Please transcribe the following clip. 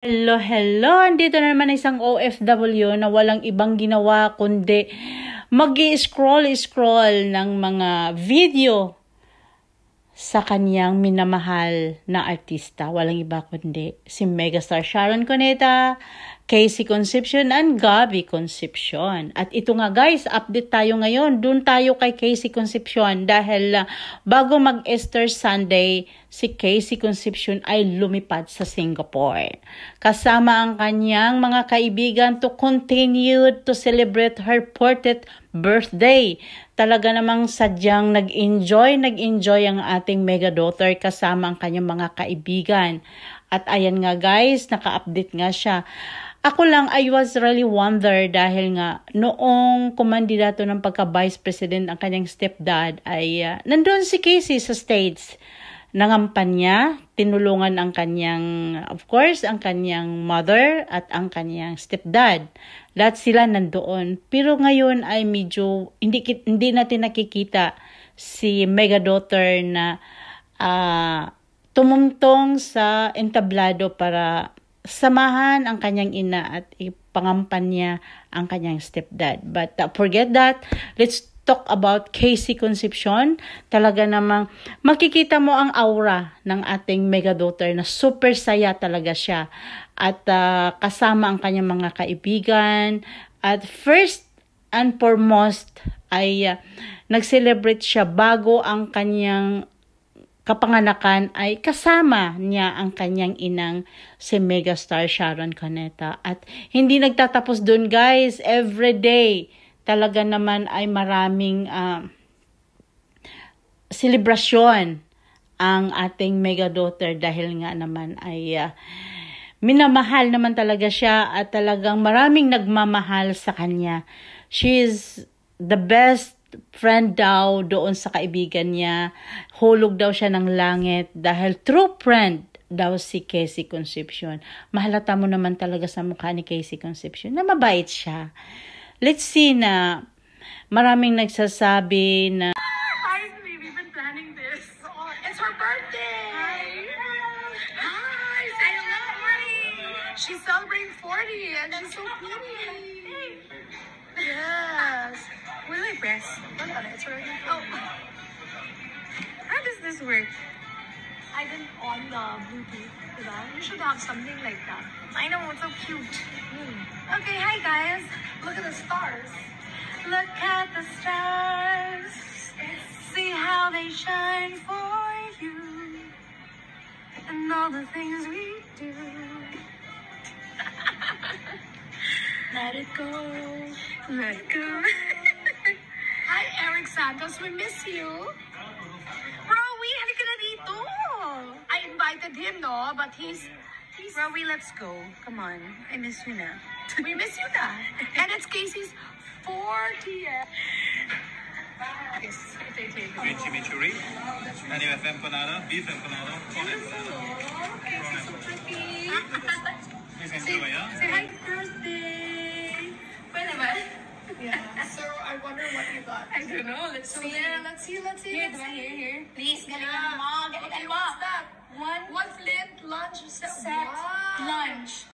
Hello, hello! Andito na naman isang OFW na walang ibang ginawa kundi mag-i-scroll ng mga video sa kanyang minamahal na artista. Walang iba kundi si megastar Sharon Cuneta, Casey Concepcion, and Gabby Concepcion. At ito nga guys, update tayo ngayon. Doon tayo kay Casey Concepcion dahil bago mag-Easter Sunday, si Casey Concepcion ay lumipad sa Singapore. Kasama ang kanyang mga kaibigan to continue to celebrate her 40th birthday. Talaga namang sadyang nag-enjoy ang ating mega daughter kasama ang kanyang mga kaibigan. At ayan nga guys, naka-update nga siya. Ako lang, I was really wonder dahil nga noong kumandidato ng pagka-vice president ang kanyang stepdad ay nandun si Casey sa States. Nangampanya, tinulungan ang kanyang, of course, ang kanyang mother at ang kanyang stepdad. Lahat sila nandoon. Pero ngayon ay medyo hindi natin nakikita si mega daughter na tumungtong sa entablado para samahan ang kanyang ina at ipangampanya ang kanyang stepdad. But forget that. Let's talk about Casey Concepcion. Talaga namang makikita mo ang aura ng ating mega daughter na super saya talaga siya. At kasama ang kanyang mga kaibigan. At first and foremost ay nag-celebrate siya bago ang kanyang kapanganakan ay kasama niya ang kanyang inang si megastar Sharon Cuneta. At hindi nagtatapos dun guys, every day talaga naman ay maraming selebrasyon ang ating mega daughter dahil nga naman ay minamahal naman talaga siya at talagang maraming nagmamahal sa kanya. She is the best friend daw doon sa kaibigan niya. Hulog daw siya ng langit dahil true friend daw si Casey Concepcion. Mahalata mo naman talaga sa mukha ni Casey Concepcion na mabait siya. Let's see na maraming nagsasabi na Hi, we've been planning this. It's her birthday! Hi, say hello, Marty! She's celebrating 40 and she's so pretty. Yes. Will I press? It's already. Oh. How does this work? I didn't on the Bluetooth. You should have something like that. I know, it's so cute. Okay, hi guys. Look at the stars. Look at the stars. See how they shine for you. And all the things we do. Let it go. Let it go. Hi, Eric Santos. We miss you. Rowie, halika na dito. I invited him, no? But he's Rowie, let's go. Come on. I miss you na. We miss you na. And it's Casey's 40th. Yes. Chimichurri, and empanada, beef empanada, corn empanada. Casey's so pretty. Please enjoy, yeah? Say hi, birthday. Pwede ba? Yeah. So I wonder what you got. I don't know. Let's see. Let's see. Here. Please, galingan mo. Okay, what's that? One Flint lunch set. Lunch.